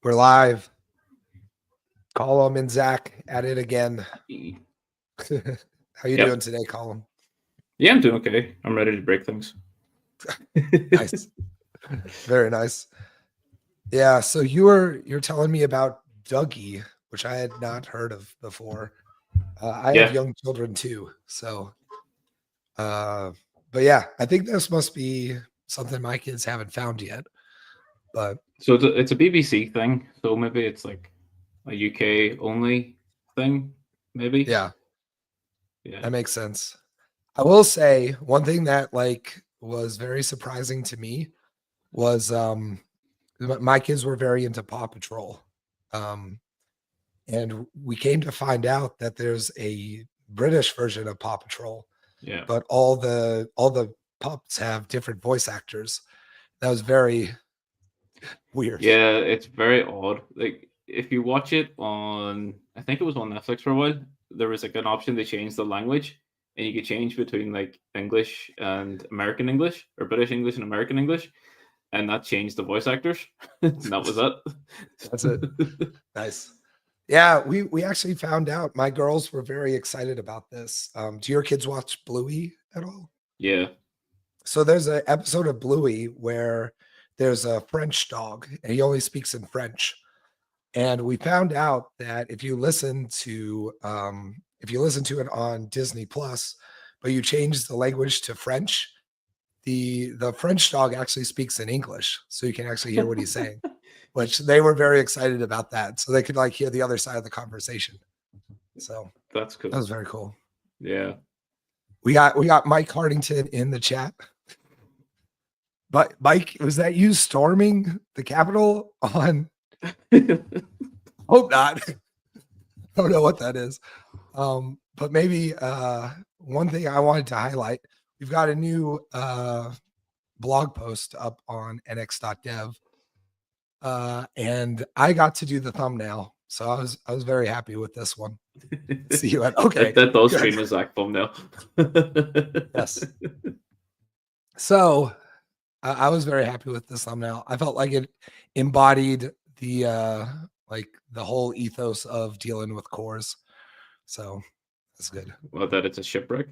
We're live. Colum and Zach at it again. How you doing today, Colum? Yeah, I'm doing okay. I'm ready to break things. Nice. Very nice. Yeah, so you're telling me about Dougie, which I had not heard of before. I have Yeah. young children too, so but yeah, I think this must be something my kids haven't found yet. But So it's a BBC thing. So maybe it's like a UK only thing. Maybe. yeah, Yeah. that makes sense. I will say one thing that like was very surprising to me was my kids were very into Paw Patrol. Um, and we came to find out that there's a British version of Paw Patrol, Yeah. but all the pups have different voice actors. That was very weird. Yeah. It's very odd. Like if you watch it on, I think it was on Netflix for a while. There was like an option to change the language, and you could change between like English and American English, or British English and American English, and that changed the voice actors. And that was it. That's it. Nice. Yeah, we actually found out. My girls were very excited about this. Do your kids watch Bluey at all? Yeah. So there's an episode of Bluey where there's a French dog and he only speaks in French. And we found out that if you listen to it on Disney Plus, but you change the language to French, the French dog actually speaks in English, so you can actually hear what he's saying. Which they were very excited about that, so they could like hear the other side of the conversation. So That's that cool. was very cool. Yeah. We got Mike Hardington in the chat. But Mike, was that you storming the Capitol on? Hope not. I don't know what that is. But maybe one thing I wanted to highlight: we've got a new blog post up on nx.dev, and I got to do the thumbnail, so I was very happy with this one. See you at okay. That does stream a Zack thumbnail. Yes. So I was very happy with this thumbnail. I felt like it embodied the like the whole ethos of dealing with cores. So that's good. Well, that it's a shipwreck.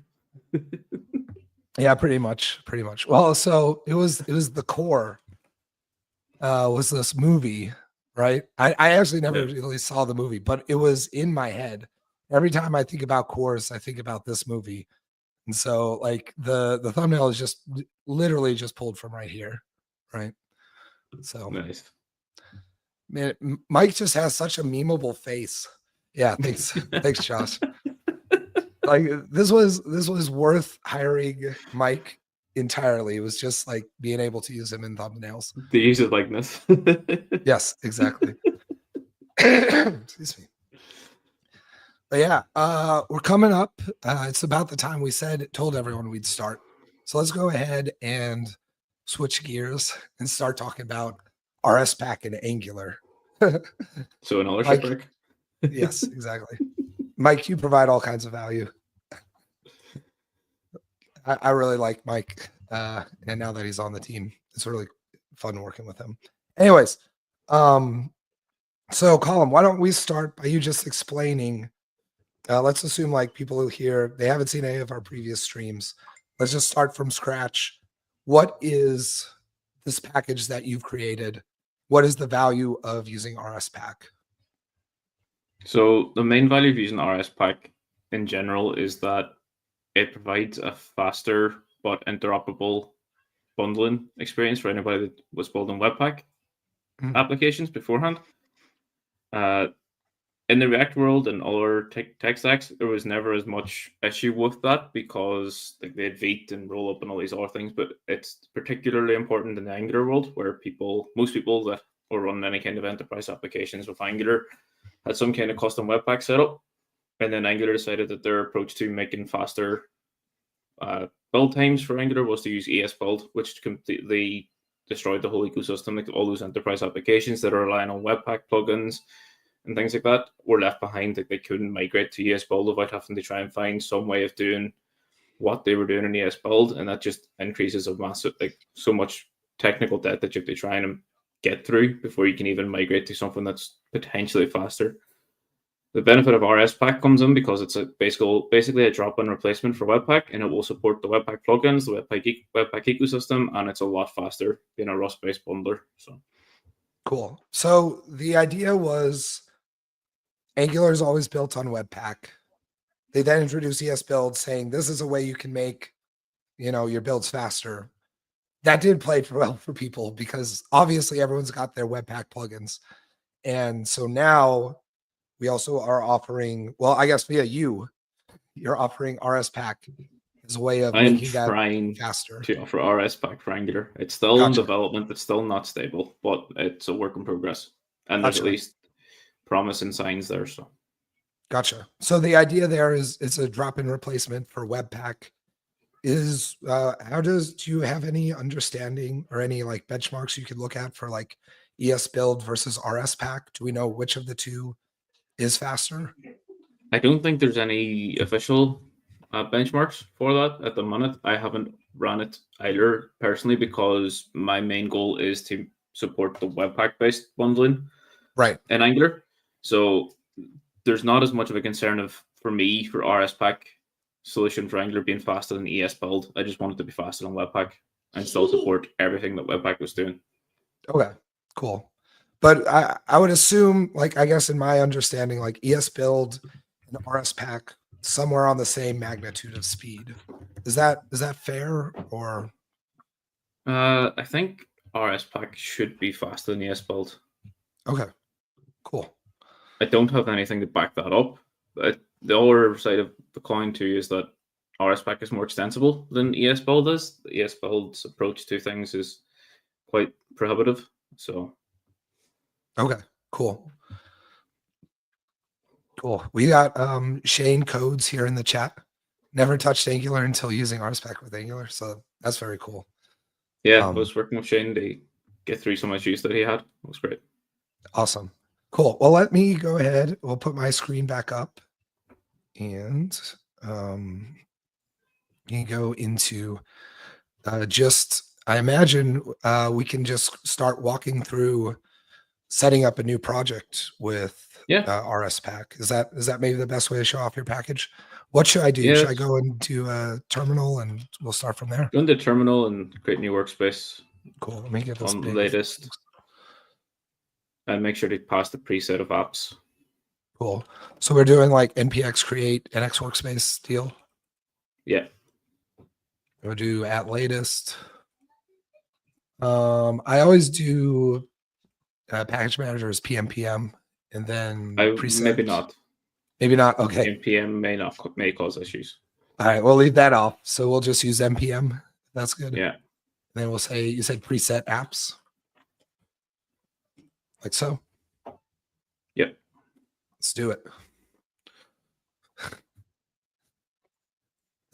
Yeah, pretty much. Well, so it was the core was this movie, right? I actually never really saw the movie, but it was in my head. Every time I think about cores, I think about this movie. And so like the thumbnail is just literally just pulled from right here, right? So Nice. Man, Mike just has such a memeable face. Yeah, thanks. Thanks, Josh. Like this was worth hiring Mike entirely. It was just like being able to use him in thumbnails. The user likeness. Yes, exactly. Excuse me. But yeah, we're coming up. It's about the time we told everyone we'd start. So let's go ahead and switch gears and start talking about Rspack and Angular. So another Mike, shipwreck. Yes, exactly. Mike, you provide all kinds of value. I really like Mike, and now that he's on the team, it's really fun working with him. Anyways, so Colum, why don't we start by you just explaining? Let's assume like people who hear they haven't seen any of our previous streams. Let's just start from scratch. What is this package that you've created? What is the value of using Rspack? So the main value of using Rspack in general is that it provides a faster but interoperable bundling experience for anybody that was building Webpack applications beforehand. In the React world and other tech stacks, there was never as much issue with that because like they had Vite and Rollup and all these other things. But it's particularly important in the Angular world, where most people that were running any kind of enterprise applications with Angular had some kind of custom Webpack setup, and then Angular decided that their approach to making faster build times for Angular was to use ES-Build, which completely destroyed the whole ecosystem. Like all those enterprise applications that are relying on Webpack plugins and things like that were left behind. Like they couldn't migrate to ES-Build without having to try and find some way of doing what they were doing in ES-Build, and that just increases a massive, like so much technical debt that you have to try and get through before you can even migrate to something that's potentially faster. The benefit of Rspack comes in because it's basically a drop-in replacement for Webpack, and it will support the Webpack plugins, the Webpack ecosystem, and it's a lot faster being a Rust-based bundler. So cool. So the idea was Angular is always built on Webpack. They then introduced ESBuild saying this is a way you can make, your builds faster. That did play well for people because obviously everyone's got their Webpack plugins. And so now we also are offering, well, I guess via you're offering Rspack as a way of I am making that trying faster to offer Rspack for Angular. It's still in development. It's still not stable, but it's a work in progress. And there's at least promising signs there. So, gotcha. So the idea there is it's a drop-in replacement for Webpack. Do you have any understanding or any like benchmarks you could look at for like ESBuild versus Rspack? Do we know which of the two is faster? I don't think there's any official benchmarks for that at the minute. I haven't run it either personally because my main goal is to support the Webpack based bundling in Angular. So there's not as much of a concern for me for Rspack solution for Angular being faster than ESBuild. I just want it to be faster than Webpack and still support everything that Webpack was doing. Okay, cool. But I would assume, like, I guess in my understanding, like ESBuild and Rspack somewhere on the same magnitude of speed. Is that fair or? I think Rspack should be faster than ESBuild. Okay, cool. I don't have anything to back that up. But the other side of the coin too is that Rspack is more extensible than ESBuild is. The ESBuild's approach to things is quite prohibitive. So, okay, cool. We got Shane Codes here in the chat. Never touched Angular until using Rspack with Angular, so that's very cool. Yeah, I was working with Shane to get through some issues that he had. It was great. Awesome. Cool. Well, let me go ahead. We'll put my screen back up and you can go into I imagine we can just start walking through setting up a new project with Rspack. Is that maybe the best way to show off your package? What should I do? Yeah, should I go into a terminal and we'll start from there? Go into terminal and create new workspace. Cool. Let me get this on the latest. And make sure to pass the preset of apps. Cool. So we're doing like npx create NX workspace deal. Yeah. We'll do at latest. I always do package managers PMPM and then preset. Maybe not. Maybe not. Okay. NPM may cause issues. All right, we'll leave that off. So we'll just use npm. That's good. Yeah. And then we'll say you said preset apps. Like so. Yep. Let's do it.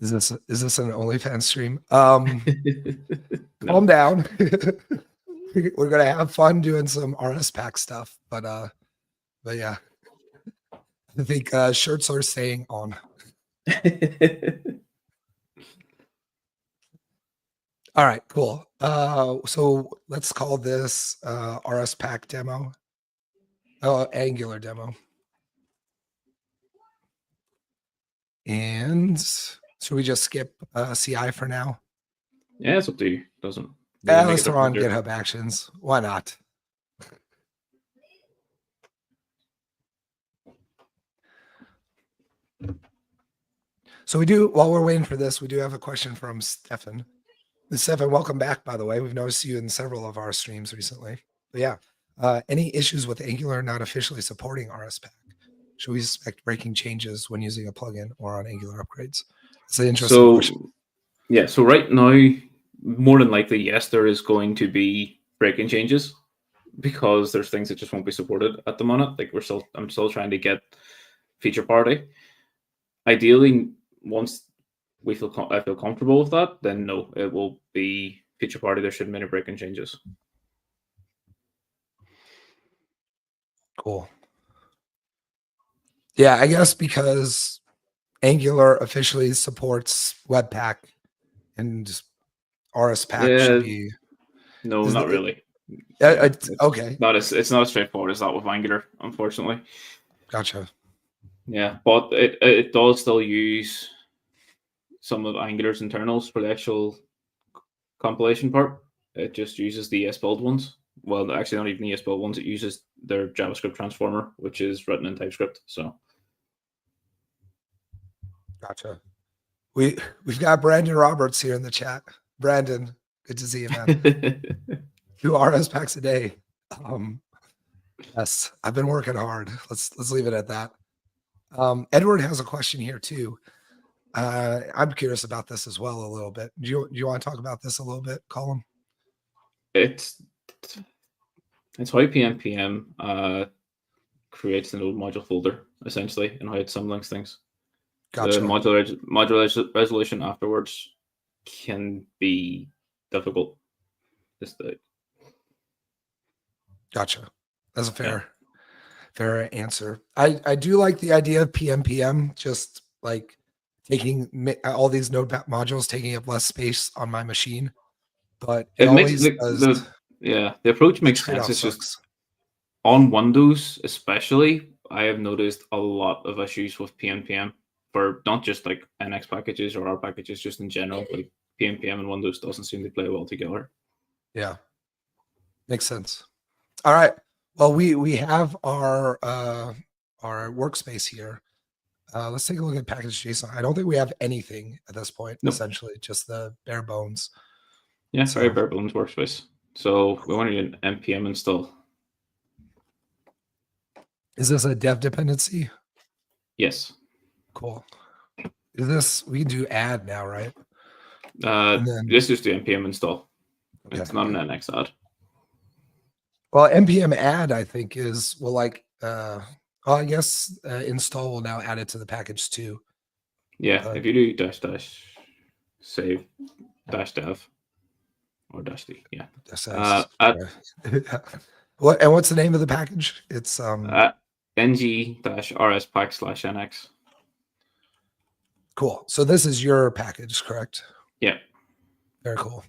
Is this an OnlyFans stream? Calm down. We're gonna have fun doing some Rspack stuff, but yeah. I think shirts are staying on. All right, cool. So let's call this Rspack demo. Oh, Angular demo. And should we just skip CI for now? Yeah, it's up to you. Doesn't. Yeah, let's throw on GitHub Actions. Why not? So while we're waiting for this, we do have a question from Stefan. Stefan, welcome back, by the way. We've noticed you in several of our streams recently. But yeah, any issues with Angular not officially supporting Rspack? Should we expect breaking changes when using a plugin or on Angular upgrades? It's an interesting question. Yeah, so right now, more than likely, yes, there is going to be breaking changes because there's things that just won't be supported at the moment. Like I'm still trying to get feature parity. Ideally, once I feel comfortable with that, then no, it will be feature party. There shouldn't be any breaking changes. Cool. Yeah, I guess because Angular officially supports Webpack and Rspack should be. No, not really. Okay. It's not as straightforward as that with Angular, unfortunately. Gotcha. Yeah, but it does still use some of Angular's internals for the actual compilation part. It just uses the ES-build ones. Well, actually, not even ES-build ones. It uses their JavaScript transformer, which is written in TypeScript. So, Gotcha. We've got Brandon Roberts here in the chat. Brandon, good to see you, man. 2 Rspacks a day. Yes, I've been working hard. Let's leave it at that. Edward has a question here too. I'm curious about this as well a little bit. Do you want to talk about this a little bit, Colum? it's how PNPM creates the node module folder essentially, and how it symlinks things. Gotcha. The modular resolution afterwards can be difficult. Gotcha. That's a fair answer. I do like the idea of PNPM, just like taking all these node modules, taking up less space on my machine. But it makes always does. The approach makes sense. It's just on Windows, especially, I have noticed a lot of issues with PNPM for not just like NX packages or R packages, just in general. Like PNPM and Windows doesn't seem to play well together. Yeah, makes sense. All right. Well, we have our workspace here. Let's take a look at package.json. I don't think we have anything at this point. Nope. Essentially, just the bare bones. Yeah, very bare bones workspace. So we want to do an npm install. Is this a dev dependency? Yes. Cool. Is this, we can do add now, right? This is the npm install. Okay. It's not an NX add. Well, npm add, I think, is, well, like, I guess install will now add it to the package too. Yeah, if you do -- save -dev or -d, yeah. What's the name of the package? It's ng-rspack/nx. Cool. So this is your package, correct? Yeah. Very cool.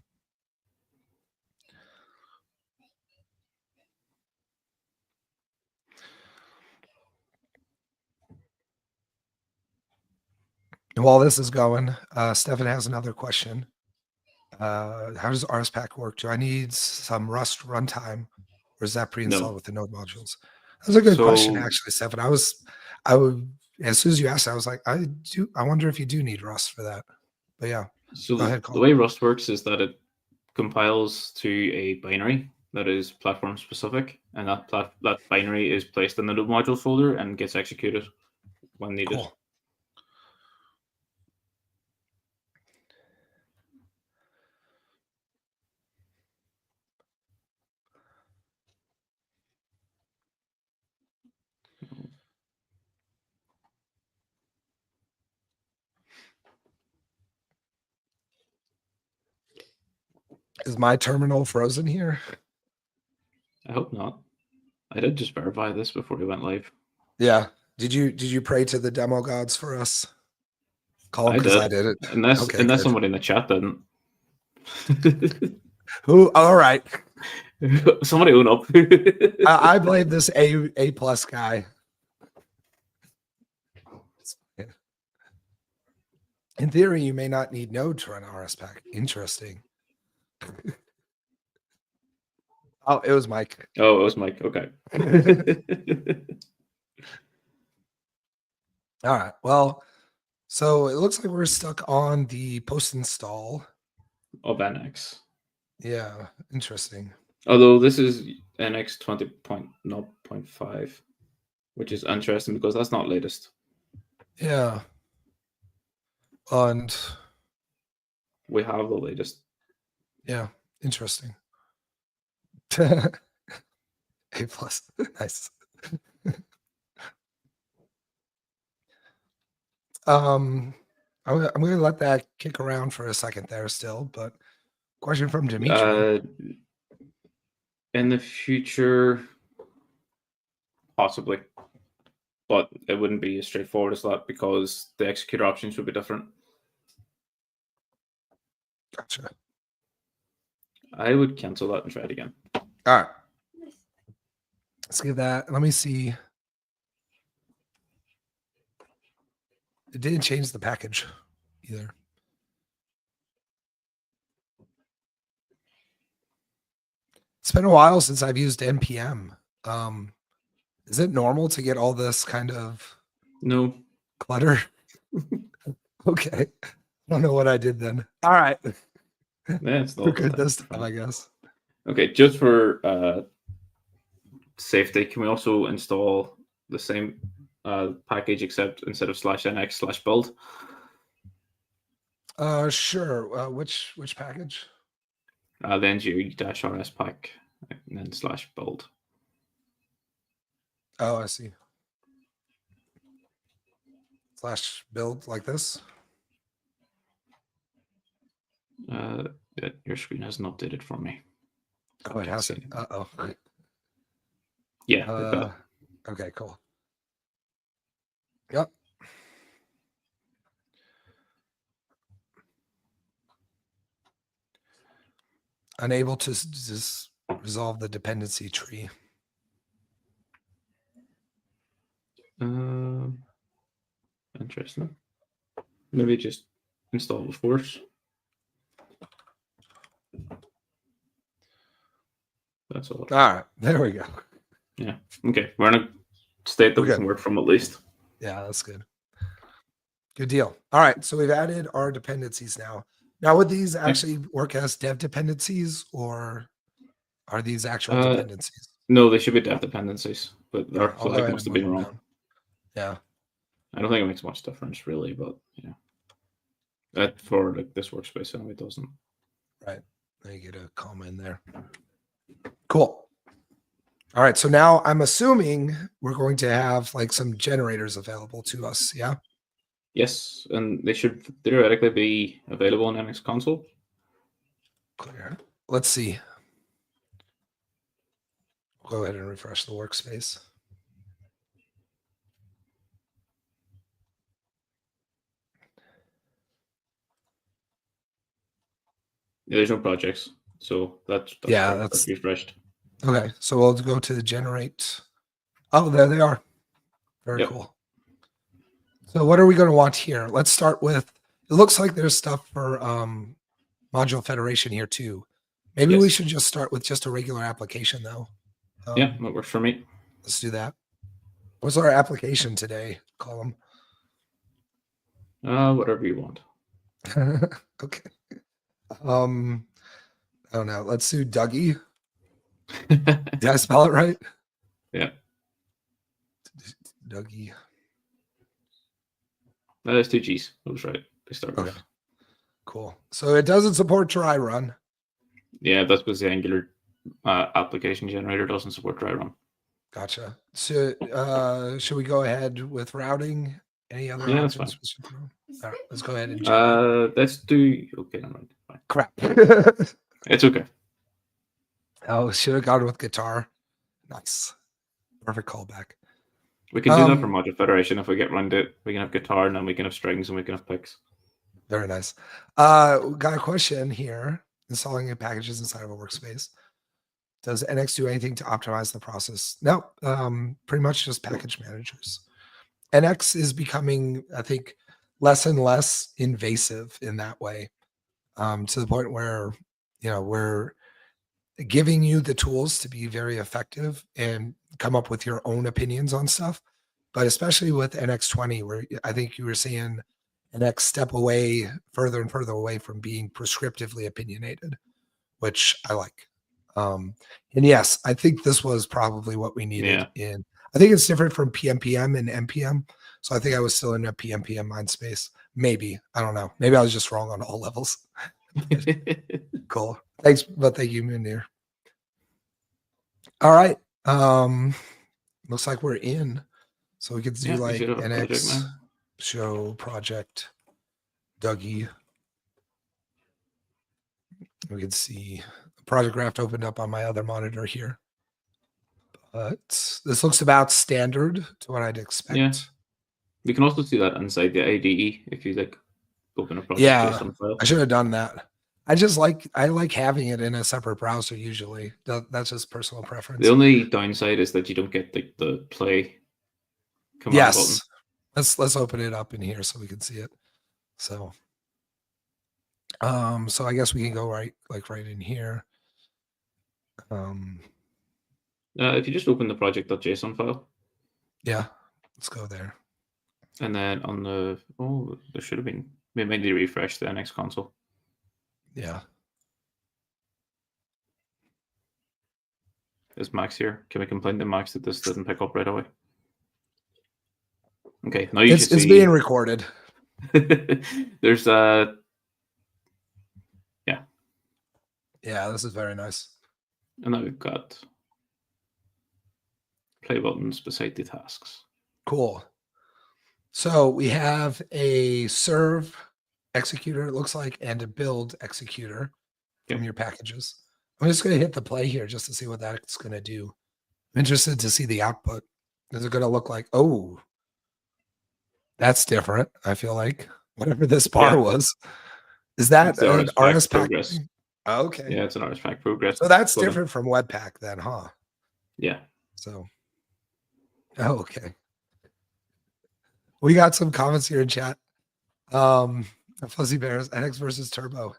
And while this is going, Stefan has another question. How does Rspack work? Do I need some Rust runtime, or is that pre-installed with the node modules? That's a good question, actually, Stefan. I would, as soon as you asked, I was like, I wonder if you do need Rust for that. But yeah. So go ahead, the way Rust works is that it compiles to a binary that is platform specific, and that binary is placed in the node modules folder and gets executed when needed. Cool. Is my terminal frozen here? I hope not. I did just verify this before we went live. Yeah. Did you pray to the demo gods for us? I did it. Unless somebody in the chat didn't. Who? All right. Somebody own up. I blame this A+ guy. In theory, you may not need Node to run Rspack. Interesting. Oh, it was Mike. Oh, it was Mike. Okay. All right. Well, so it looks like we're stuck on the post install of NX. Yeah, interesting. Although this is NX 20.0.5, which is interesting because that's not latest. Yeah. And we have the latest. Yeah, interesting. A+, nice. I'm going to let that kick around for a second there still, but question from Dimitri. In the future, possibly, but it wouldn't be as straightforward as that because the executor options would be different. Gotcha. I would cancel that and try it again. All right. Let's give that. Let me see. It didn't change the package either. It's been a while since I've used npm. Is it normal to get all this kind of No. clutter? Okay. I don't know what I did then. All right. That's We're not good this time, I guess. Okay, just for safety, can we also install the same package except instead of /nx/build? Sure. Which package? Then -rspack and then /build. Oh, I see. /build like this. Your screen hasn't updated for me. Oh, it hasn't. Uh-oh. Yeah. Okay, cool. Yep. Unable to just resolve the dependency tree. Interesting. Maybe just install with force. That's all. All right, there we go. Yeah. Okay. We're in a state that we can work from at least. Yeah, that's good. Good deal. All right, so we've added our dependencies now. Now, would these actually work as dev dependencies, or are these actual dependencies? No, they should be dev dependencies, but our flag must have been wrong. Down. Yeah. I don't think it makes much difference, really, but yeah. For like this workspace, anyway, it doesn't. Right. Let me get a comma in there. Cool. All right. So now I'm assuming we're going to have like some generators available to us. Yeah. Yes, and they should theoretically be available in NX console. Clear. Let's see. Go ahead and refresh the workspace. Yeah, there's no projects, so that's refreshed. Okay, so we'll go to the generate. Oh, there they are. Very cool. So what are we going to want here? Let's start with, it looks like there's stuff for module federation here too. Maybe we should just start with just a regular application though. Yeah, that works for me. Let's do that. What's our application today, Colum? Whatever you want. Okay. I don't know. Let's do Dougie. Did I spell it right? Yeah. Dougie. That is 2 G's. That was right. They start with. Cool. So it doesn't support dry run. Yeah, that's because the Angular application generator doesn't support dry run. Gotcha. So should we go ahead with routing? Any other options? All right, let's go ahead and let's do fine. Crap. It's okay. Oh, should have gone with guitar. Nice. Perfect callback. We can do that for module federation if we get around it. We can have guitar and then we can have strings and we can have picks. Very nice. Got a question here. Installing packages inside of a workspace. Does NX do anything to optimize the process? No, pretty much just package managers. NX is becoming, I think, less and less invasive in that way, to the point where, we're giving you the tools to be very effective and come up with your own opinions on stuff. But especially with NX20, where I think you were seeing NX step away further and further away from being prescriptively opinionated, which I like. And yes, I think this was probably what we needed I think it's different from PMPM and NPM. So I think I was still in a PMPM mind space. Maybe. I don't know. Maybe I was just wrong on all levels. Cool. Thanks. But thank you, Munir. All right. Looks like we're in. So we could do like NX show project Dougie. We can see the project graph opened up on my other monitor here. But this looks about standard to what I'd expect. Yeah. We can also see that inside the IDE if you like open a project. Yeah, I should have done that. I like having it in a separate browser usually. That's just personal preference. The only downside is that you don't get the play command button. Yes. Let's open it up in here so we can see it. So so I guess we can go right in here. If you just open the project.json file. Yeah, let's go there. And then on the there should have been, we might need to refresh the NX console. Yeah. Is Max here? Can we complain to Max that this didn't pick up right away? Okay, now you should see. It's being recorded. There's yeah, this is very nice. And now we've got play buttons beside the tasks. Cool. So we have a serve executor, it looks like, and a build executor from your packages. I'm just going to hit the play here just to see what that's going to do. I'm interested to see the output. Is it going to look like, oh, that's different, I feel like. Whatever this bar was. Is that an Rspack progress? Oh, okay. Yeah, it's an Rspack progress. So that's different from Webpack then, huh? Yeah. So, okay. We got some comments here in chat. Fuzzy Bears, NX versus Turbo.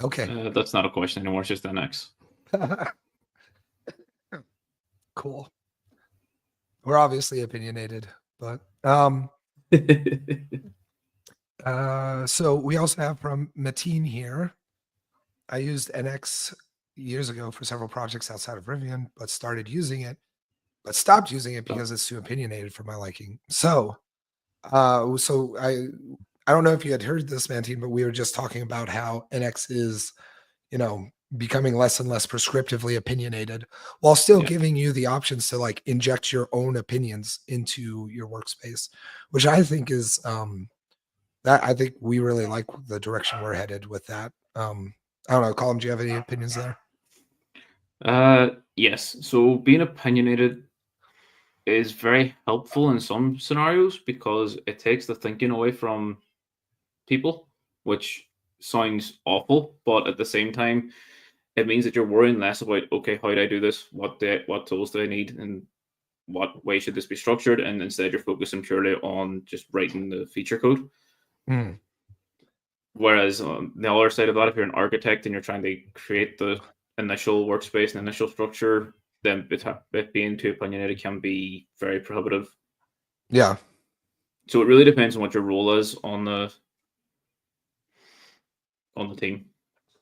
Okay. That's not a question anymore. It's just NX. Cool. We're obviously opinionated, but so we also have from Mateen here. I used NX years ago for several projects outside of Rivian, but stopped using it because it's too opinionated for my liking. So so I don't know if you had heard this, Mateen, but we were just talking about how NX is, becoming less and less prescriptively opinionated while still giving you the options to like inject your own opinions into your workspace, which I think is I think we really like the direction we're headed with that. I don't know, Colum, do you have any opinions there? Yes. So being opinionated is very helpful in some scenarios because it takes the thinking away from people, which sounds awful, but at the same time, it means that you're worrying less about, okay, how do I do this? What tools do I need? And what way should this be structured? And instead you're focusing purely on just writing the feature code. Mm. Whereas on the other side of that, if you're an architect and you're trying to create the initial workspace and initial structure, then it being too opinionated can be very prohibitive. Yeah. So it really depends on what your role is on the team.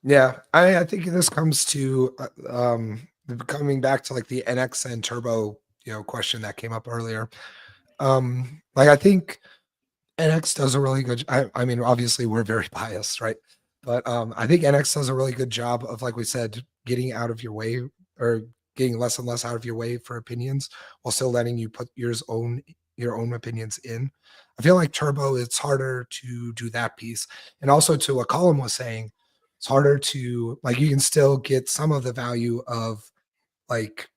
Yeah, I think this comes to coming back to like the NX and Turbo, question that came up earlier. I think NX does a really good. I mean, obviously we're very biased, right? But I think NX does a really good job of, like we said, getting out of your way or getting less and less out of your way for opinions while still letting you put your own opinions in. I feel like Turbo, it's harder to do that piece. And also to what Colum was saying, it's harder to, like, you can still get some of the value of like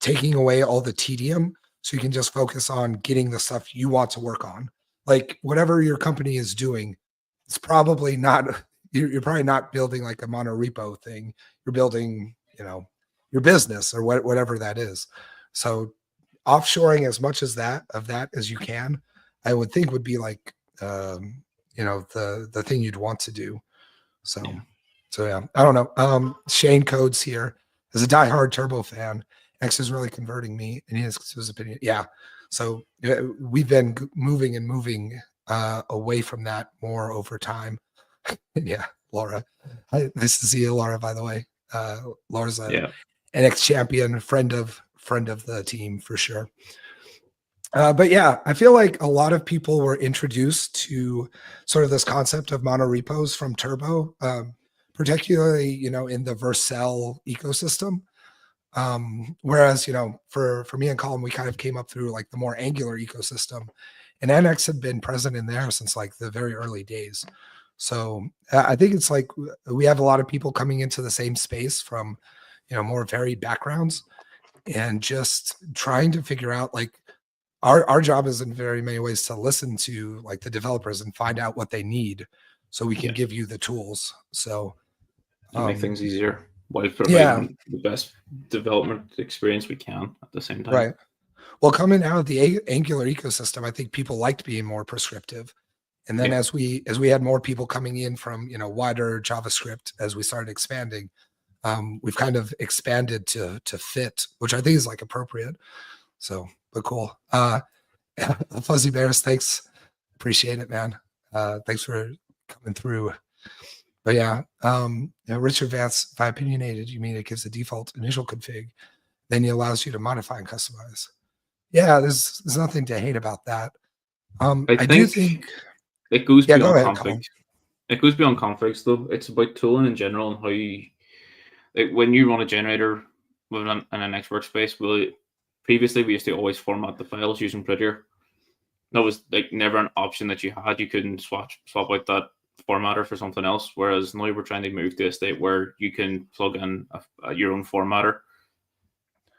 taking away all the tedium so you can just focus on getting the stuff you want to work on. Like whatever your company is doing, it's probably not, you're probably not building like a monorepo thing. You're building, your business or whatever that is. So offshoring as much as that as you can, I would think would be like, the thing you'd want to do. So yeah, I don't know. Shane Codes here is a diehard Turbo fan. X is really converting me in his opinion. Yeah. So we've been moving away from that more over time. Yeah, Laura. Nice to see you, Laura, by the way. Laura's a NX champion, friend of the team for sure. But yeah, I feel like a lot of people were introduced to sort of this concept of monorepos from Turbo, particularly, in the Vercel ecosystem. Whereas, for me and Colum, we kind of came up through like the more Angular ecosystem, and NX had been present in there since like the very early days. So I think it's like we have a lot of people coming into the same space from, more varied backgrounds and just trying to figure out like our job is in very many ways to listen to like the developers and find out what they need so we can Yeah. give you the tools. So to make things easier while yeah, providing the best development experience we can at the same time. right. Well, coming out of the Angular ecosystem, I think people liked being more prescriptive. And then Yeah. as we had more people coming in from, you know, wider JavaScript, as we started expanding, we've kind of expanded to fit, which I think is like appropriate. So, but cool. Fuzzy Bears, thanks. Appreciate it, man. Thanks for coming through. But yeah, you know, Richard Vance, by opinionated, you mean it gives the default initial config, then it allows you to modify and customize. Yeah, there's nothing to hate about that. I do think it goes yeah, beyond go ahead, config. Colin. It goes beyond configs though. It's about tooling in general and how you, like, when you run a generator in an NX workspace, previously we used to always format the files using Prettier. That was like never an option that you had. You couldn't swap out that formatter for something else. Whereas now we're trying to move to a state where you can plug in your own formatter.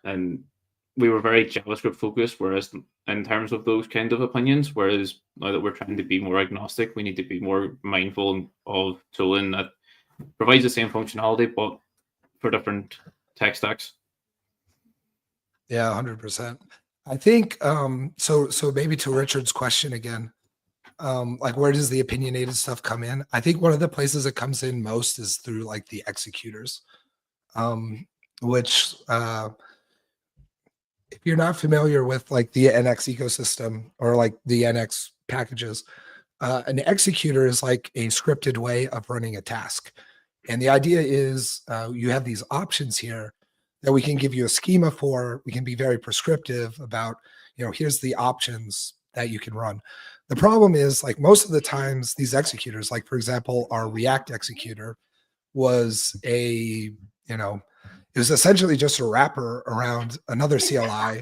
And we were very JavaScript focused, whereas in terms of those kind of opinions, whereas now that we're trying to be more agnostic, we need to be more mindful of tooling that provides the same functionality, but for different tech stacks. Yeah, 100%. I think so maybe to Richard's question again, like where does the opinionated stuff come in? I think one of the places it comes in most is through like the executors, which if you're not familiar with like the NX ecosystem or like the NX packages, an executor is like a scripted way of running a task. And the idea is you have these options here that we can give you a schema for. We can be very prescriptive about, you know, here's the options that you can run. The problem is, like, most of the times these executors, like for example, our React executor was it was essentially just a wrapper around another CLI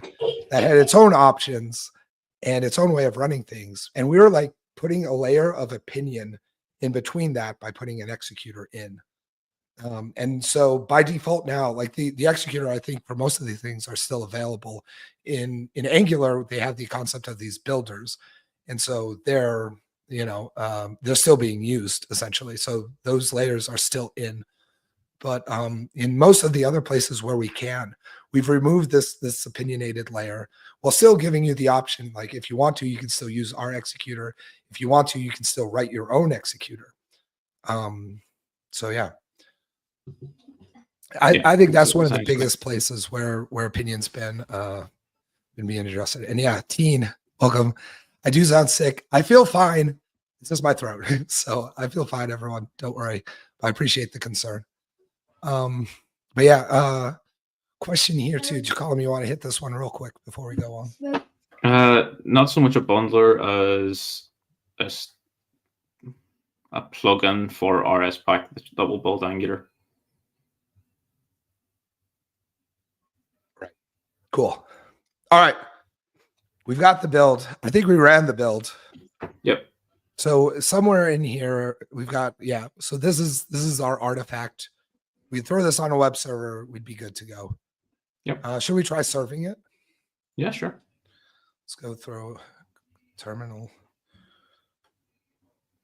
that had its own options and its own way of running things. And we were like putting a layer of opinion in between that by putting an executor in. And so by default now, like the executor, I think for most of these things are still available. In Angular, they have the concept of these builders. And so they're still being used essentially. So those layers are still in. But in most of the other places where we can, we've removed this opinionated layer while still giving you the option. Like if you want to, you can still use our executor. If you want to, you can still write your own executor. So yeah. I think that's one of the biggest places where opinion's been being addressed. And yeah, Teen, welcome. I do sound sick. I feel fine. It's just my throat. So I feel fine, everyone. Don't worry. I appreciate the concern. But yeah, question here too. Colum, you want to hit this one real quick before we go on? Not so much a bundler as a plugin for Rspack that will build Angular. Right. Cool. All right. We've got the build. I think we ran the build. Yep. So somewhere in here we've got, yeah. So this is our artifact. We throw this on a web server, we'd be good to go. Yep. Should we try serving it? Yeah, sure. Let's go through terminal.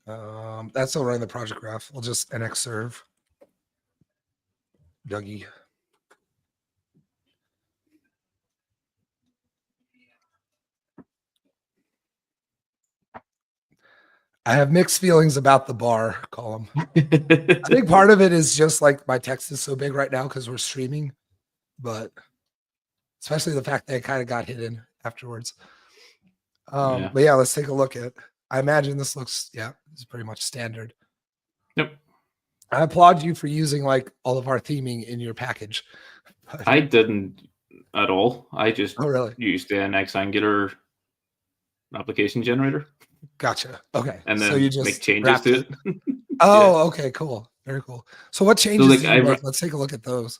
That's still running the project graph. We'll just NX serve. Dougie. I have mixed feelings about the bar column. I think part of it is just like my text is so big right now because we're streaming, but especially the fact that it kind of got hidden afterwards. But yeah, let's take a look at. I imagine this looks, yeah, it's pretty much standard. Yep. I applaud you for using like all of our theming in your package. I didn't at all. I just really used the NX Angular application generator. Gotcha. Okay. And then so you just make changes to it. Oh, okay, cool. Very cool. So what changes did you make? Let's take a look at those.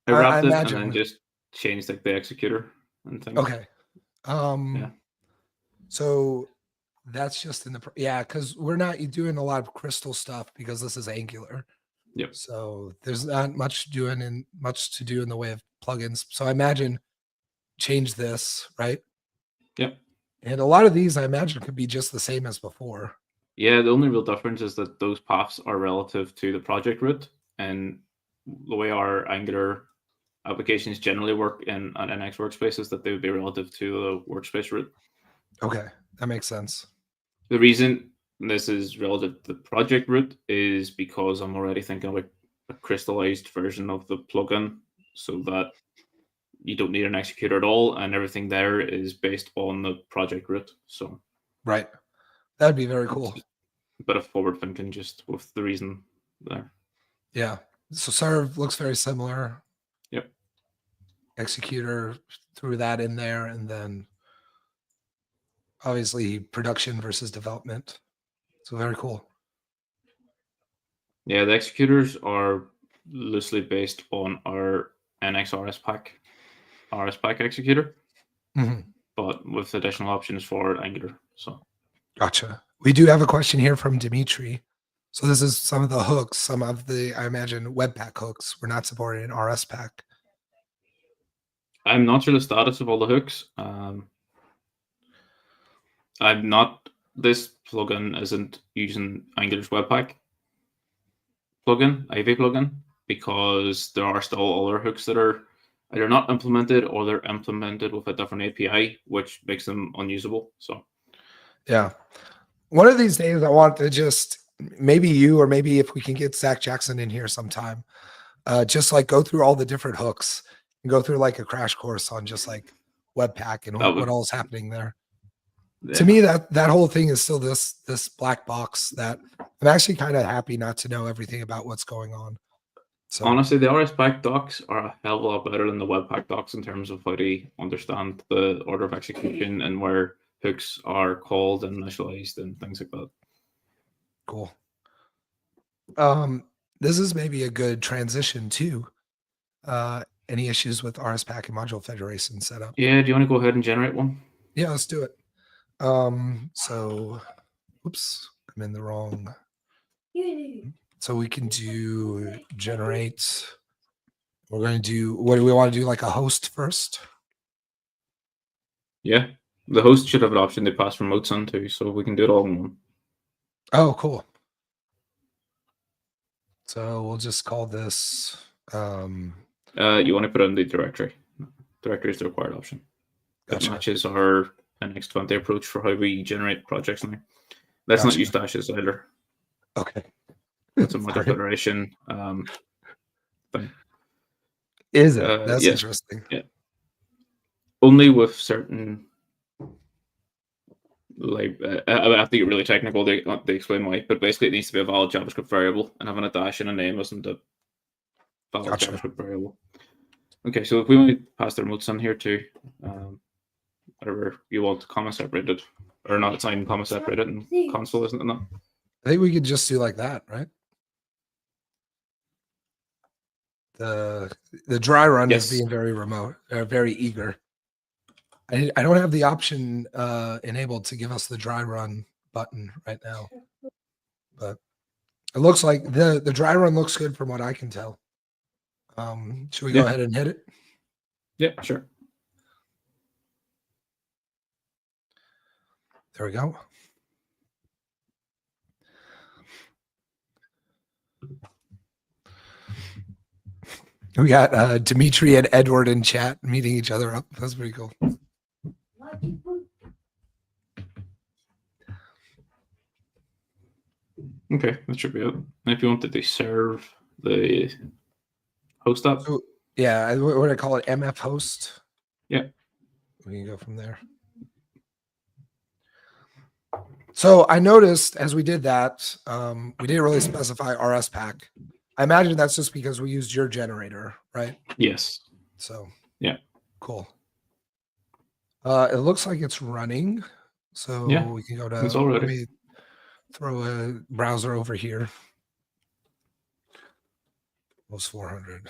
I wrapped it and then just changed like the executor and things. Okay. Yeah. So that's just in the because we're not doing a lot of crystal stuff because this is Angular. Yep. So there's not much to do in the way of plugins. So I imagine change this, right? Yep. And a lot of these I imagine could be just the same as before. Yeah, the only real difference is that those paths are relative to the project root, and the way our Angular applications generally work in an NX workspace is that they would be relative to the workspace root. Okay, that makes sense. The reason this is relative to the project root is because I'm already thinking about a crystallized version of the plugin so that you don't need an executor at all, and everything there is based on the project root. So, Right. That'd be very cool. a bit of forward thinking just with the reason there. Yeah. So serve looks very similar. Yep. Executor threw that in there, and then obviously production versus development. So very cool. Yeah, the executors are loosely based on our NX Rspack executor, but with additional options for Angular. So Gotcha. We do have a question here from Dimitri. So this is some of the hooks, some of the, I imagine, Webpack hooks we're not supporting in Rspack. I'm not sure the status of all the hooks. I'm not. This plugin isn't using Angular's Webpack plugin, IV plugin, because there are still other hooks that are either not implemented or they're implemented with a different API, which makes them unusable. So, yeah, one of these days I want to just maybe you, or maybe if we can get Zach Jackson in here sometime, just like go through all the different hooks and go through like a crash course on just like Webpack and what all is happening there. Yeah. To me, that whole thing is still this black box that I'm actually kind of happy not to know everything about what's going on. So honestly, the Rspack docs are a hell of a lot better than the Webpack docs in terms of how to understand the order of execution and where hooks are called and initialized and things like that. Cool. This is maybe a good transition to any issues with Rspack and Module Federation setup. Yeah, do you want to go ahead and generate one? Yeah, let's do it. So, oops, I'm in the wrong. So we can do generate. We're going to do, what do we want to do, like a host first? Yeah, the host should have an option to pass remotes on to, so we can do it all in one. Oh, cool. So we'll just call this. You want to put it in the directory. Directory is the required option. Gotcha. It matches our NX20 approach for how we generate projects now. Let's not use dashes either. Okay. It's a module federation thing. Is it? That's interesting. Yeah. Only with certain, like, I have to get really technical to explain why, but basically it needs to be a valid JavaScript variable, and having a dash and a name isn't a valid JavaScript variable. Okay, so if we want to pass the remotes on here too, whatever you want, comma separated, or not, it's not even comma separated in console, isn't it? Not? I think we could just do like that, right? The dry run is being very remote, very eager. I don't have the option enabled to give us the dry run button right now, but it looks like the dry run looks good from what I can tell. Should we go ahead and hit it? Yeah, sure. There we go. We got Dimitri and Edward in chat meeting each other up. That's pretty cool. Okay, that should be it. And if you wanted to serve the host up. So, yeah, what do I call it? MF host. Yeah. We can go from there. So I noticed as we did that, we didn't really specify Rspack. I imagine that's just because we used your generator, right? Yes. So yeah, cool. It looks like it's running, so we can go to. It's already. Let me throw a browser over here. Almost 400.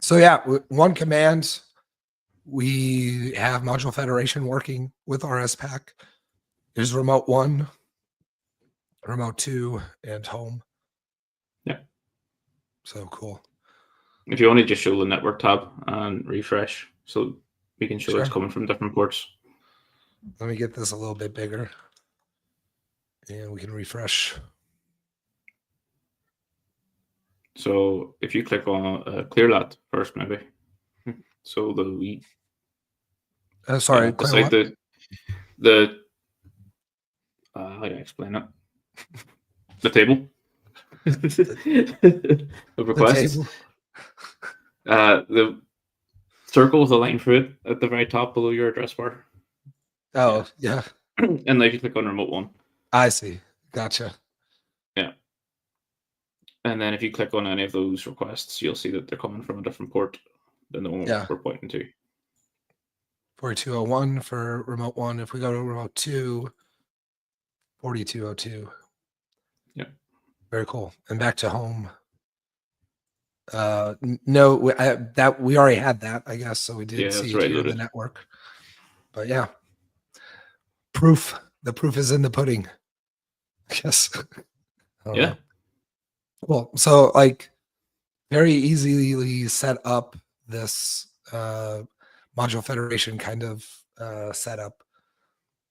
So yeah, one command. We have Module Federation working with Rspack. There's remote 1, remote 2, and home. Yeah. So cool. If you want to just show the network tab and refresh, so we can show it's coming from different ports. Let me get this a little bit bigger. And we can refresh. So if you click on clear that first, maybe. So Sorry, clear beside what? the how do I explain it? The table of requests. table. The circle with a line through it at the very top below your address bar. Oh, yeah. And then if you click on remote one. I see. Gotcha. Yeah. And then if you click on any of those requests, you'll see that they're coming from a different port than the one we're pointing to. 4201 for remote 1. If we go to remote 2, 4202. Yeah. Very cool. And back to home. No, we already had that, I guess. So we did see it here in the network. But yeah, proof. The proof is in the pudding. I guess. Yeah. Cool. So like very easily set up this module federation kind of setup.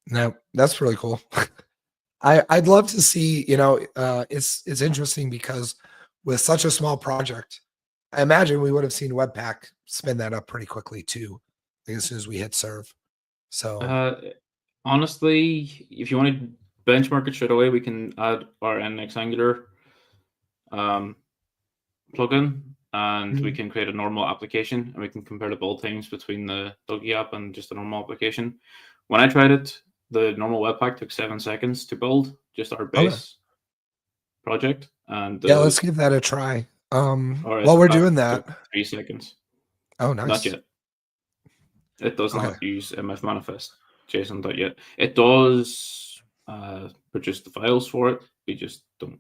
Now that's really cool. I'd love to see, it's interesting because with such a small project, I imagine we would have seen Webpack spin that up pretty quickly too, as soon as we hit serve. So honestly, if you want to benchmark it straight away, we can add our NX Angular plugin, and we can create a normal application, and we can compare the build times between the Dougie app and just a normal application. When I tried it, the normal Webpack took 7 seconds to build, just our base project. And yeah, let's give that a try. While we're doing that, 3 seconds. Oh, nice. Not yet. It does not use MF manifest JSON yet. It does produce the files for it. We just don't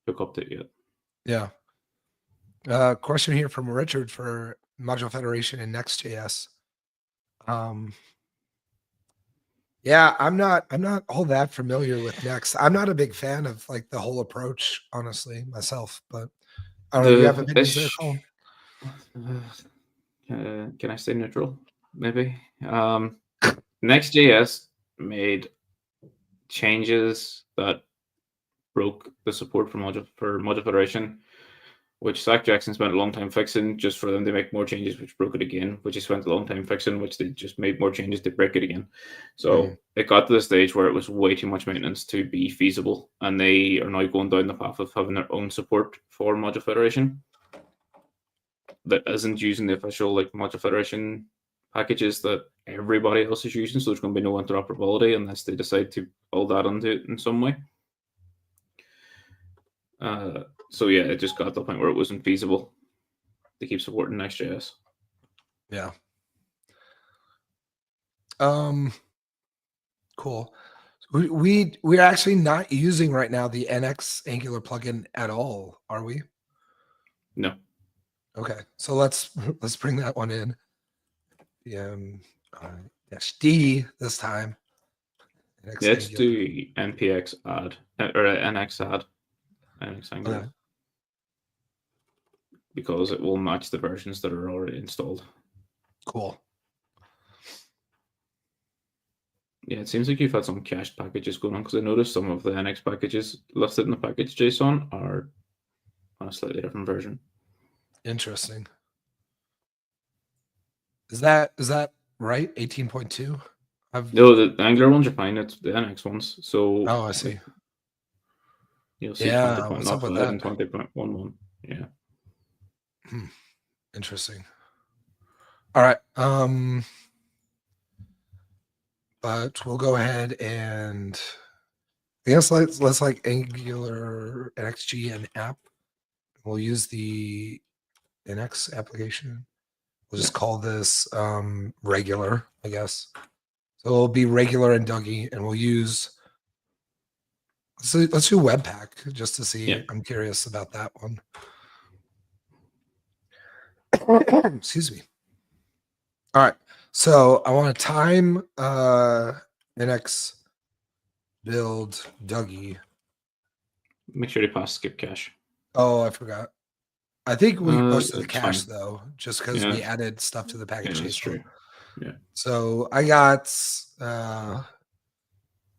hook up to it yet. Yeah. Question here from Richard for Module Federation and Next.js. Yeah, I'm not all that familiar with Next. I'm not a big fan of like the whole approach, honestly, myself. But I don't know. You have opinions there, Colum? Can I stay neutral? Maybe. Next.js made changes that broke the support for module federation, which Zach Jackson spent a long time fixing, just for them to make more changes, which broke it again, which he spent a long time fixing, which they just made more changes to break it again. So it got to the stage where it was way too much maintenance to be feasible, and they are now going down the path of having their own support for module federation that isn't using the official like module federation packages that everybody else is using. So there's going to be no interoperability unless they decide to build that into it in some way. So yeah, it just got to the point where it wasn't feasible to keep supporting Next.js. Yeah. Cool. We're actually not using right now the NX Angular plugin at all, are we? No. Okay, so let's bring that one in. -D this time. Let's do npx add or nx add NX Angular. Okay. Because it will match the versions that are already installed. Cool. Yeah, it seems like you've had some cached packages going on, because I noticed some of the NX packages listed in the package JSON are on a slightly different version. Interesting. Is that right? 18.2? No, the Angular ones are fine. It's the NX ones. So I see. You'll see 20.05 and 20.11. Yeah. Interesting. All right. But we'll go ahead and I guess let's like Angular NXG and app. We'll use the NX application. We'll just call this regular, I guess. So it'll be regular and Dougie, and we'll use let's do Webpack just to see. Yeah. I'm curious about that one. Excuse me. All right. So I want to time NX build Dougie. Make sure to pass skip cache. Oh, I forgot. I think we posted the cache though, just because we added stuff to the package. Yeah, that's true. Yeah. So I got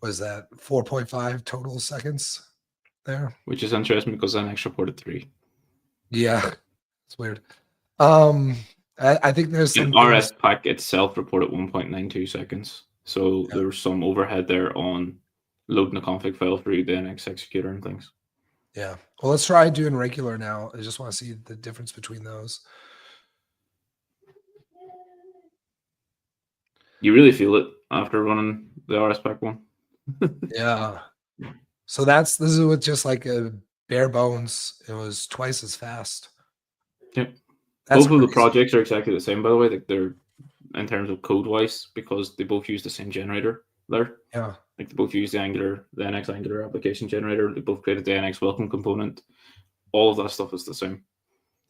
Was that 4.5 total seconds there? Which is interesting because NX reported 3. Yeah, it's weird. I think there's some And things. Rspack itself reported 1.92 seconds. So Yeah. there was some overhead there on loading a config file through the NX executor and things. Yeah. Well, let's try doing regular now. I just want to see the difference between those. You really feel it after running the Rspack one. Yeah. So this is with just like a bare bones. It was twice as fast. Yep. That's Both of the crazy. projects are exactly the same, by the way. Like they're in terms of code wise, because they both use the same generator there. Yeah. Like they both use the NX Angular application generator. They both created the NX welcome component. All of that stuff is the same.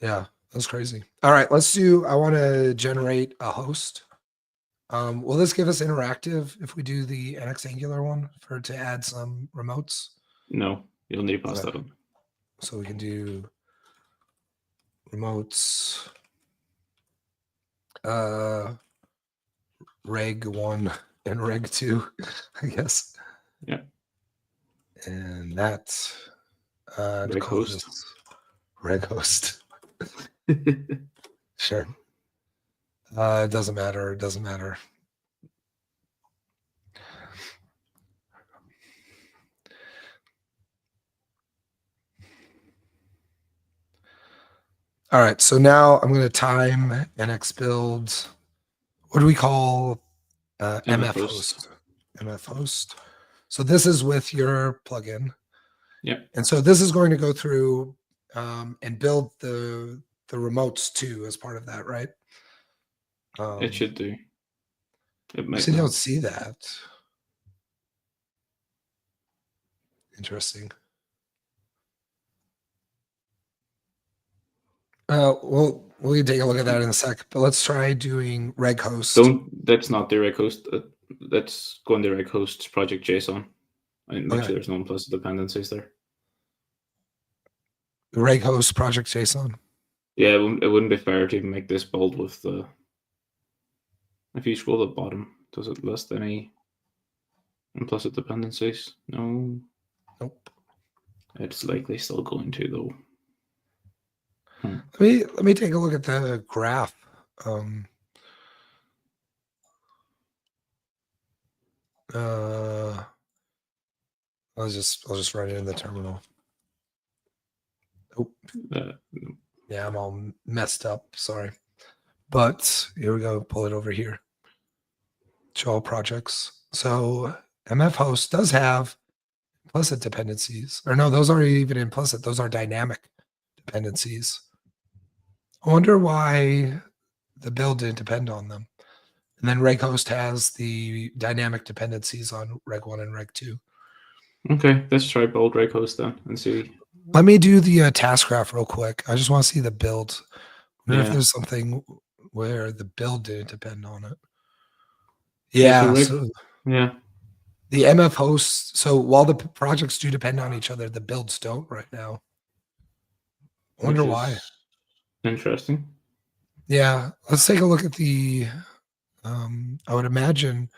Yeah. That's crazy. All right. I want to generate a host. Will this give us interactive if we do the NX Angular one to add some remotes? No, you'll need to pass Okay. that on. So we can do remotes, reg 1 and reg 2, I guess. Yeah. And that's Reg call host. this reg host. Sure. It doesn't matter. It doesn't matter. All right. So now I'm going to time NX build. What do we call MF host? MF host. So this is with your plugin. Yeah. And so this is going to go through and build the remotes too as part of that, right? It should do. It might So you not. don't see that. Interesting. We can take a look at that in a sec, but let's try doing reg host. That's not the reg host. That's going to reg host project JSON. And make sure there's no implicit dependencies there. Reg host project JSON. Yeah, it wouldn't be fair to even make this build with the. If you scroll to the bottom, does it list any implicit dependencies? No. Nope. It's likely still going to though. Let me take a look at the graph. I'll just run it in the terminal. Oh, yeah, I'm all messed up. Sorry, but here we go. Pull it over here. Show all projects. So MF host does have implicit dependencies, or no, those aren't even implicit. Those are dynamic dependencies. I wonder why the build didn't depend on them. And then reg host has the dynamic dependencies on reg 1 and reg 2. Okay, let's try build reg host then and see. Let me do the task graph real quick. I just want to see the build. I wonder if there's something where the build didn't depend on it. Yeah. So yeah. the MF hosts. So while the projects do depend on each other, the builds don't right now. I wonder why. Interesting. Yeah. Let's take a look at the. I would imagine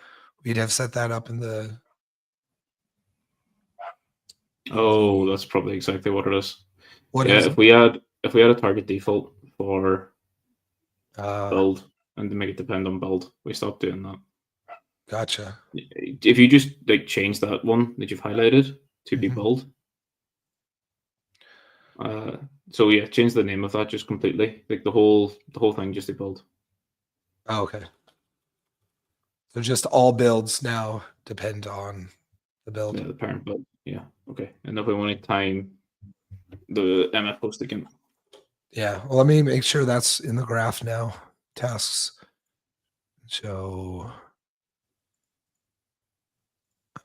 we'd have set that up in the. Oh, that's probably exactly what it is. What is if we had a target default for it? build and to make it depend on build, we stopped doing that. Gotcha. If you just like change that one that you've highlighted to be build. So yeah, change the name of that just completely. Like the whole thing just be build. Oh, okay. So just all builds now depend on the build. Yeah, the parent build. Yeah. Okay. And if we want to time the MF host again. Yeah. Well, let me make sure that's in the graph now. Tasks. So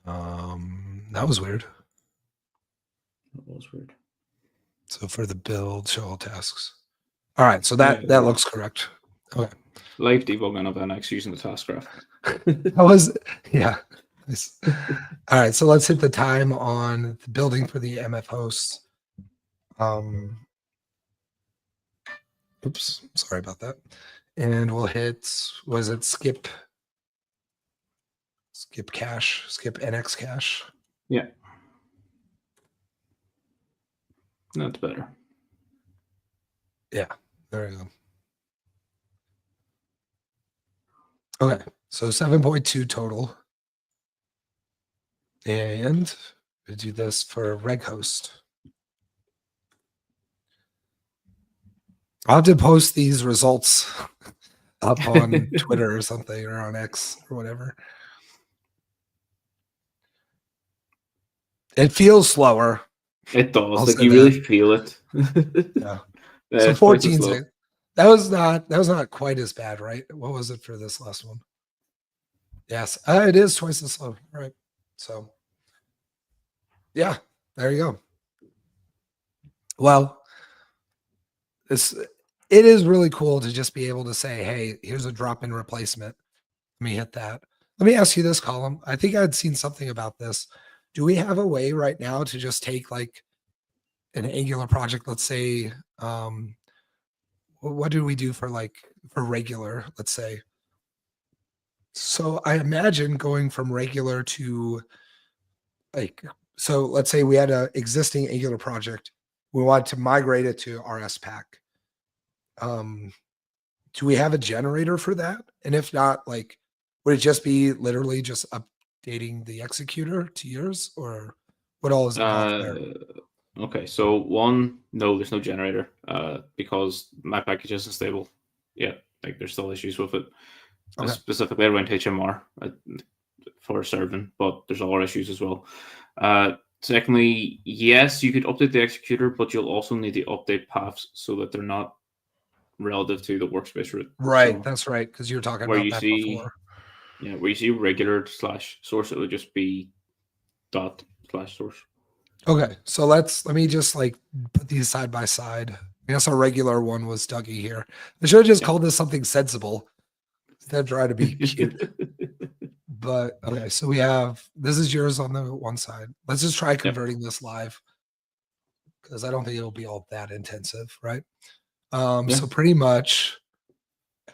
that was weird. That was weird. So for the build, show all tasks. All right. So that looks correct. Okay. Live debugging of NX using the task graph. That was, yeah. Nice. All right. So let's hit the time on the building for the MF hosts. Oops. Sorry about that. And we'll hit, was it skip? Skip cache, skip NX cache. Yeah. That's better. Yeah, there we go. Okay, so 7.2 total. And we do this for reg host. I'll have to post these results up on Twitter or something, or on X or whatever. It feels slower. It does. I'll Like say you that. really feel it. Yeah. Yeah, So it's quite 14 slow. seconds. That was not quite as bad, right? What was it for this last one? Yes, it is twice as slow, right? So, yeah, there you go. Well, it is really cool to just be able to say, hey, here's a drop-in replacement. Let me hit that. Let me ask you this, Colum. I think I'd seen something about this. Do we have a way right now to just take like an Angular project, let's say, what do we do for regular, let's say? So I imagine going from regular to so let's say we had an existing Angular project. We wanted to migrate it to Rspack. Do we have a generator for that? And if not, would it just be literally just updating the executor to yours, or what all is involved there? Okay, so one, no, there's no generator because my package isn't stable yet. Like there's still issues with it, Okay. specifically around HMR for serving, but there's other issues as well. Secondly, yes, you could update the executor, but you'll also need the update paths so that they're not relative to the workspace root. Right, So that's right, because you were talking where about you that see, before. yeah, where you see regular / source, it would just be dot / source. Okay, so let me just put these side by side. I guess our regular one was Dougie here. I should have just called this something sensible instead of trying to be cute. But okay, so we have this is yours on the one side. Let's just try converting this live because I don't think it'll be all that intensive, right? So pretty much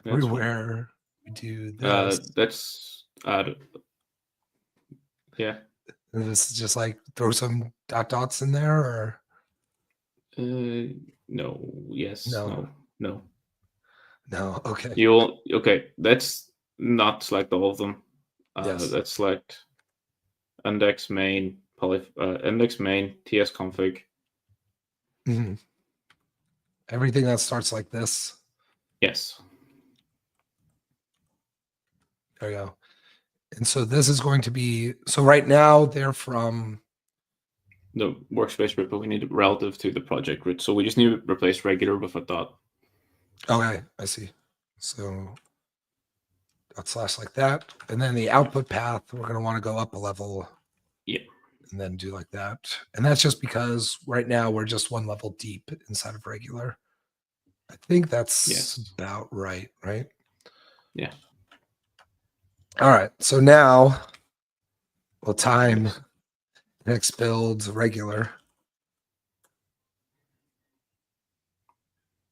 everywhere we do this. That's yeah. And this is just throw some dots in there, or No, yes, no. Okay. Okay. Let's not select all of them. Yes. Let's select index main index main tsconfig. Mm-hmm. Everything that starts like this. Yes. There we go. And so this is going to be, so right now they're from the workspace root, but we need it relative to the project root. So we just need to replace regular with a dot. Okay, I see. So dot / like that. And then the output path, we're going to want to go up a level. Yeah. And then do like that. And that's just because right now we're just one level deep inside of regular. I think that's about right? Yeah. All right. So now we'll time next build regular.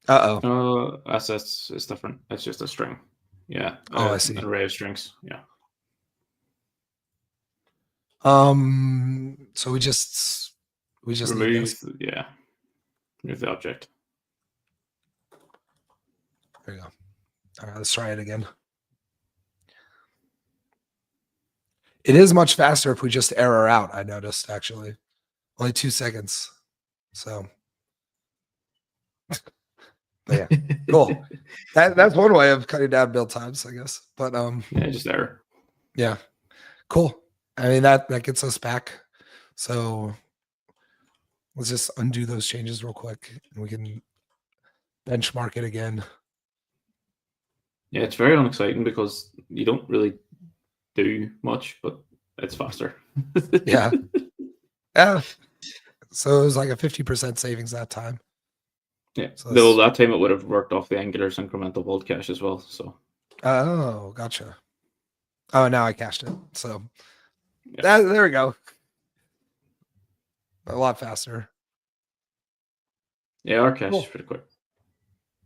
It's different. It's just a string. Yeah. I see. An array of strings. Yeah. So we just remove remove the object. There you go. All right, let's try it again. It is much faster if we just error out, I noticed, actually. Only 2 seconds. So but yeah, cool. That's one way of cutting down build times, I guess. But just error. Yeah. Cool. I mean that gets us back. So let's just undo those changes real quick and we can benchmark it again. Yeah, it's very unexciting because you don't really do much, but it's faster. Yeah. Yeah. So it was like a 50% savings that time. Yeah. So though that time it would have worked off the Angular's incremental vault cache as well. So oh, gotcha. Oh, now I cached it. So there we go. A lot faster. Yeah, our cache is pretty quick.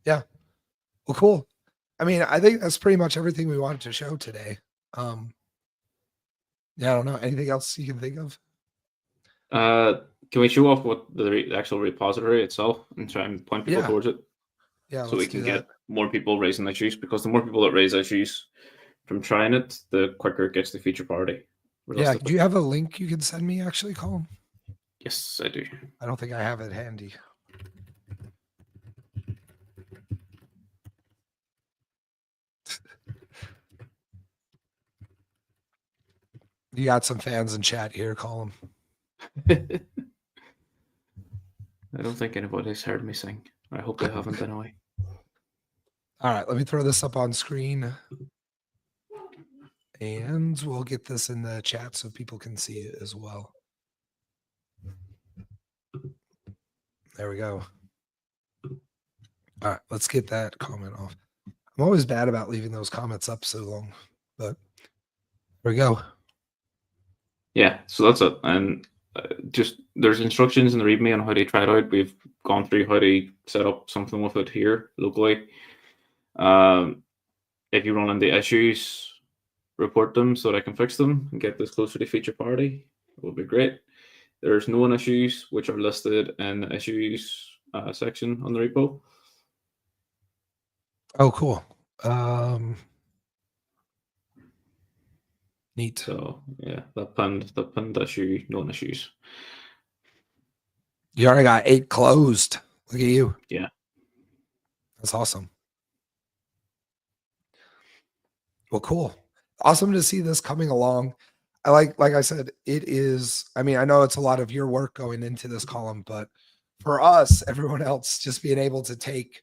Yeah. Well, cool. I mean, I think that's pretty much everything we wanted to show today. Yeah, I don't know. Anything else you can think of? Can we show off what the actual repository itself and try and point people Yeah. towards it? Yeah, So we let's can do get that. more people raising issues, because the more people that raise issues from trying it, the quicker it gets to feature parity. Yeah, do Realistically. you have a link you can send me actually, Colum? Yes, I do. I don't think I have it handy. You got some fans in chat here, Colum. I don't think anybody's heard me sing. I hope they haven't anyway. All right, let me throw this up on screen. And we'll get this in the chat so people can see it as well. There we go. All right, let's get that comment off. I'm always bad about leaving those comments up so long, but there we go. Yeah, so that's it. And just there's instructions in the README on how to try it out. We've gone through how to set up something with it here locally. If you run into issues, report them so that I can fix them and get this closer to feature parity. It would be great. There's known issues which are listed in the issues section on the repo. Oh, cool. Neat. So yeah, the pinned issue, known issues. You already got 8 closed. Look at you. Yeah. That's awesome. Well, cool. Awesome to see this coming along. I like I said, it is, I mean, I know it's a lot of your work going into this column, but for us, everyone else, just being able to take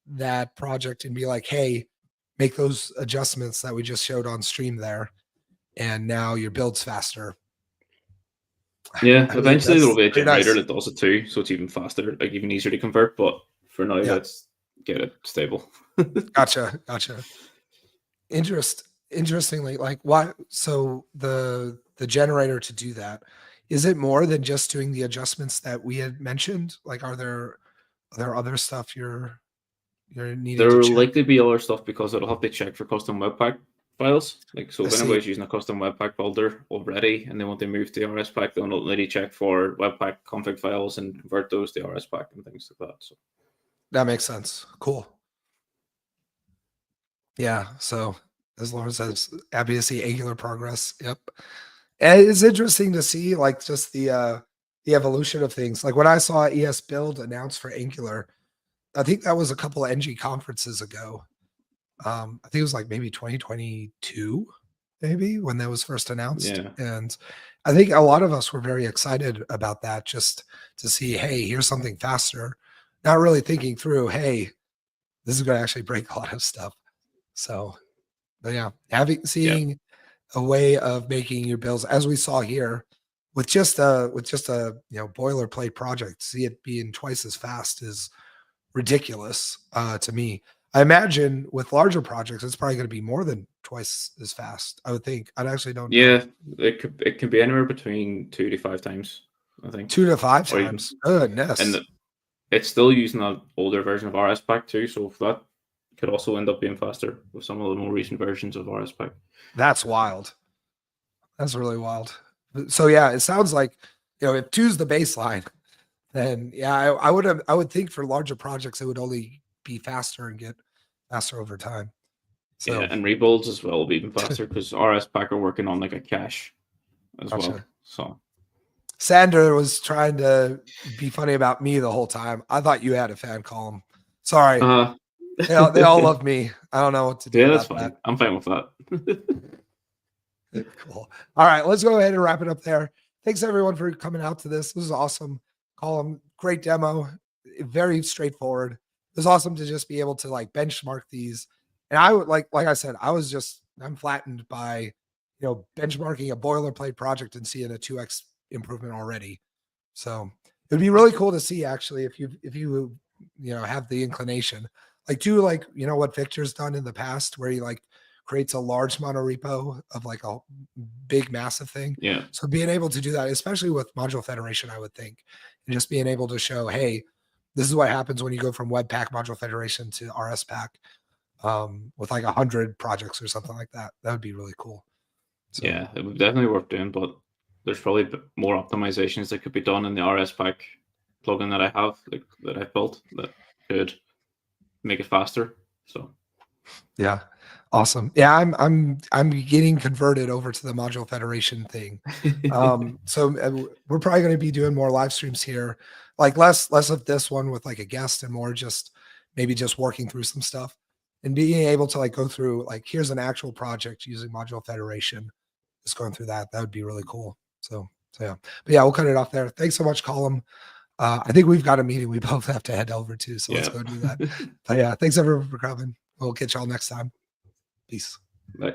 that project and be like, hey, make those adjustments that we just showed on stream there. And now your build's faster. Yeah, I mean, eventually there will be a pretty generator nice. that does it too, so it's even faster, like even easier to convert. But for now, Yeah. let's get it stable. Gotcha. Interestingly, like why? So the generator to do that, is it more than just doing the adjustments that we had mentioned? Like, are there other stuff you're needing There to will check? likely be other stuff because it'll have to check for custom Webpack files. Like, so I if see. anybody's using a custom Webpack builder already and they want to move to Rspack, they'll not really check for Webpack config files and convert those to Rspack and things like that. So That makes sense. Cool. Yeah. So as Laura says, happy to see Angular progress. Yep. And it's interesting to see like just the evolution of things. Like when I saw ES Build announced for Angular, I think that was a couple of NG conferences ago. I think it was like maybe 2022, maybe when that was first announced. yeah, And I think a lot of us were very excited about that, just to see, hey, here's something faster. Not really thinking through, hey, this is going to actually break a lot of stuff. So, but yeah, seeing a way of making your builds, as we saw here, with just a boilerplate project, see it being twice as fast is ridiculous to me. I imagine with larger projects, it's probably going to be more than twice as fast. I would think. I actually don't know. Yeah, it can be anywhere between 2 to 5 times, I think. 2 to 5 Or even, times. Goodness. and it's still using an older version of Rspack too, so that could also end up being faster with some of the more recent versions of Rspack. That's wild. That's really wild. So yeah, it sounds like, if 2's the baseline, then yeah, I would think for larger projects it would only be faster and get faster over time. So Yeah, and rebuilds as well will be even faster because Rspack are working on like a cache as gotcha. well. So Sander was trying to be funny about me the whole time. I thought you had a fan column. Sorry. They all love me. I don't know what to do. Yeah, about that's fine. that. I'm fine with that. Cool. All right, let's go ahead and wrap it up there. Thanks everyone for coming out to this. This is awesome. Column, great demo. Very straightforward. It was awesome to just be able to like benchmark these. And I would like I said, I'm flattened by benchmarking a boilerplate project and seeing a 2x improvement already. So it would be really cool to see actually if you have the inclination, like do like what Victor's done in the past where he like creates a large monorepo of like a big massive thing. Yeah. So being able to do that, especially with module federation, I would think, and just being able to show, hey, this is what happens when you go from Webpack module federation to Rspack with like 100 projects or something like that. That would be really cool. So yeah, it would definitely worth doing, but there's probably more optimizations that could be done in the Rspack plugin that I have, like that I've built, that could make it faster. So yeah, awesome. Yeah, I'm getting converted over to the Module Federation thing. So we're probably going to be doing more live streams here, like less of this one with like a guest and more just maybe just working through some stuff and being able to like go through like here's an actual project using Module Federation, just going through that would be really cool. So yeah, but yeah, we'll cut it off there. Thanks so much, Colum. I think we've got a meeting we both have to head over to, so let's go do that. But yeah, thanks everyone for coming. We'll catch y'all next time. Peace. Bye.